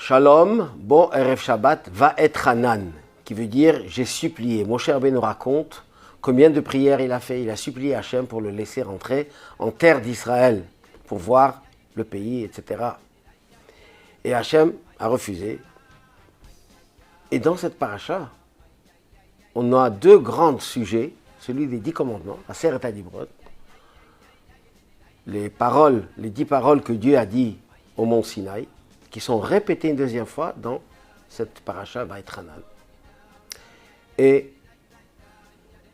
Shalom, bon Erev Shabbat, va être Hanan, qui veut dire j'ai supplié. Moshe Rabbeinu nous raconte combien de prières il a fait. Il a supplié Hachem pour le laisser rentrer en terre d'Israël, pour voir le pays, etc. Et Hachem a refusé. Et dans cette paracha, on a deux grands sujets, celui des 10 commandements, Aseret HaDibrot, les 10 paroles que Dieu a dit au mont Sinaï, qui sont répétées une deuxième fois dans cette paracha Va'et Hanan. Et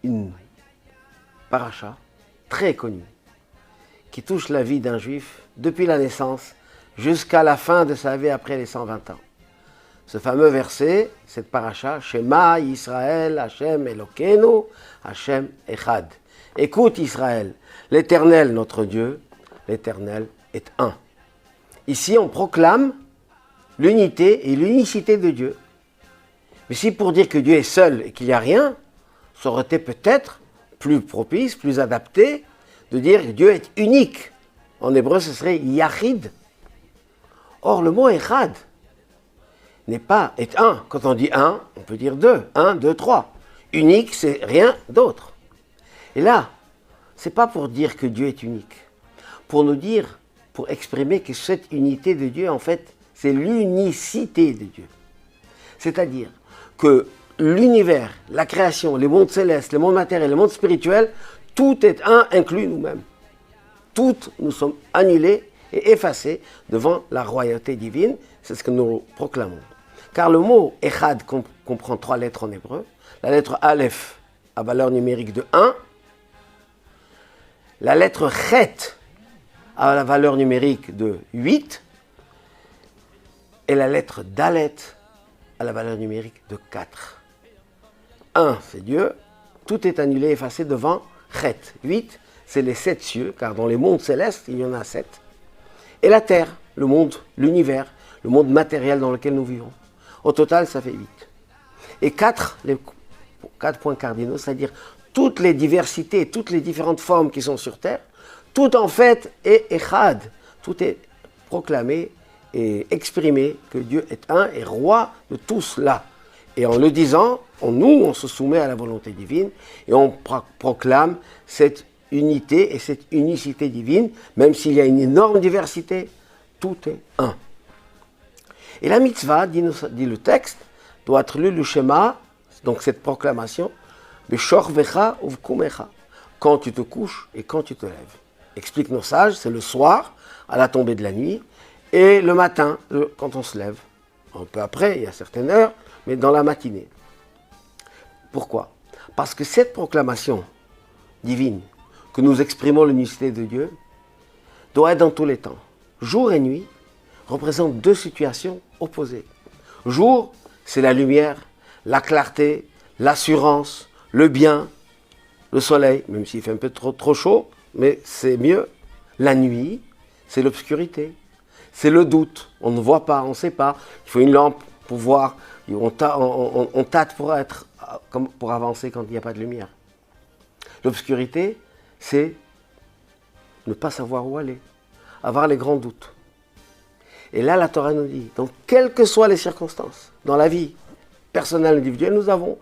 une paracha très connue, qui touche la vie d'un juif depuis la naissance jusqu'à la fin de sa vie après les 120 ans. Ce fameux verset, cette paracha, Shema Yisrael, Hashem Elokeinu, Hashem Echad. Écoute Israël, l'Éternel notre Dieu, l'Éternel est un. Ici on proclame l'unité et l'unicité de Dieu. Mais si pour dire que Dieu est seul et qu'il n'y a rien, ça aurait été peut-être plus propice, plus adapté de dire que Dieu est unique. En hébreu ce serait Yachid. Or le mot Echad n'est pas est un. Quand on dit un, on peut dire deux. Un, deux, trois. Unique, c'est rien d'autre. Et là, c'est pas pour dire que Dieu est unique. Pour nous dire, pour exprimer que cette unité de Dieu, en fait, c'est l'unicité de Dieu. C'est-à-dire que l'univers, la création, les mondes célestes, les mondes matériels, les mondes spirituels, tout est un, inclus nous-mêmes. Toutes nous sommes annulés et effacés devant la royauté divine. C'est ce que nous proclamons. Car le mot Echad comprend 3 lettres en hébreu. La lettre Aleph à valeur numérique de 1. La lettre Chet à la valeur numérique de 8. Et la lettre Dalet à la valeur numérique de 4. 1, c'est Dieu. Tout est annulé, effacé devant Chet. 8, c'est les 7 cieux, car dans les mondes célestes, il y en a 7. Et la terre, le monde, l'univers, le monde matériel dans lequel nous vivons. Au total, ça fait 8. Et 4, les 4 points cardinaux, c'est-à-dire toutes les diversités, toutes les différentes formes qui sont sur terre, tout en fait est Echad. Tout est proclamé et exprimé que Dieu est un et roi de tout cela. Et en le disant, on se soumet à la volonté divine et on proclame cette unité et cette unicité divine, même s'il y a une énorme diversité, tout est un. Et la mitzvah, dit le texte, doit être lu le schéma, donc cette proclamation, Beshorvecha uvkumecha, quand tu te couches et quand tu te lèves. Explique nos sages, c'est le soir, à la tombée de la nuit, et le matin, quand on se lève. Un peu après, il y a certaines heures, mais dans la matinée. Pourquoi ? Parce que cette proclamation divine, que nous exprimons l'unicité de Dieu, doit être dans tous les temps. Jour et nuit représentent 2 situations opposées. Jour, c'est la lumière, la clarté, l'assurance, le bien, le soleil, même s'il fait un peu trop chaud, mais c'est mieux. La nuit, c'est l'obscurité, c'est le doute. On ne voit pas, on ne sait pas. Il faut une lampe pour voir. On tâte pour avancer quand il n'y a pas de lumière. L'obscurité, c'est ne pas savoir où aller, avoir les grands doutes. Et là, la Torah nous dit, donc quelles que soient les circonstances, dans la vie personnelle, individuelle, nous avons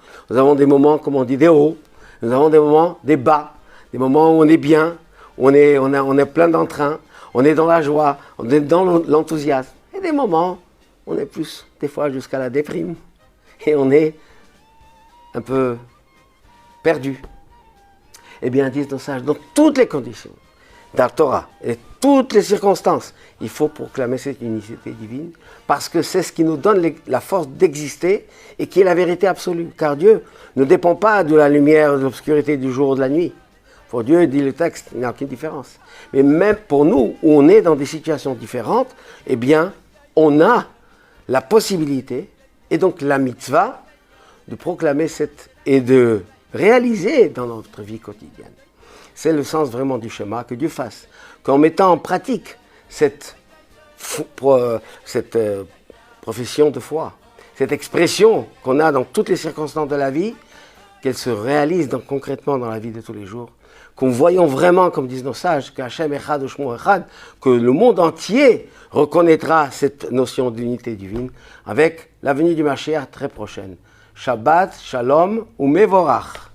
des moments, comme on dit, des hauts, nous avons des moments, des bas, des moments où on est bien, où on est plein d'entrain, on est dans la joie, on est dans l'enthousiasme. Et des moments, on est plus, des fois, jusqu'à la déprime. Et on est un peu perdu. Eh bien, disent nos sages, dans toutes les conditions, dans la Torah et toutes les circonstances, il faut proclamer cette unicité divine parce que c'est ce qui nous donne la force d'exister et qui est la vérité absolue. Car Dieu ne dépend pas de la lumière, de l'obscurité du jour ou de la nuit. Pour Dieu, dit le texte, il n'y a aucune différence. Mais même pour nous, où on est dans des situations différentes, eh bien, on a la possibilité, et donc la mitzvah, de proclamer et de réaliser dans notre vie quotidienne. C'est le sens vraiment du schéma que Dieu fasse. Qu'en mettant en pratique cette profession de foi, cette expression qu'on a dans toutes les circonstances de la vie, qu'elle se réalise concrètement dans la vie de tous les jours, qu'on voyons vraiment, comme disent nos sages, qu'Hachem Echad Ushmo Echad, que le monde entier reconnaîtra cette notion d'unité divine avec la venue du Mashiach très prochaine. Shabbat, Shalom ou Mevorach.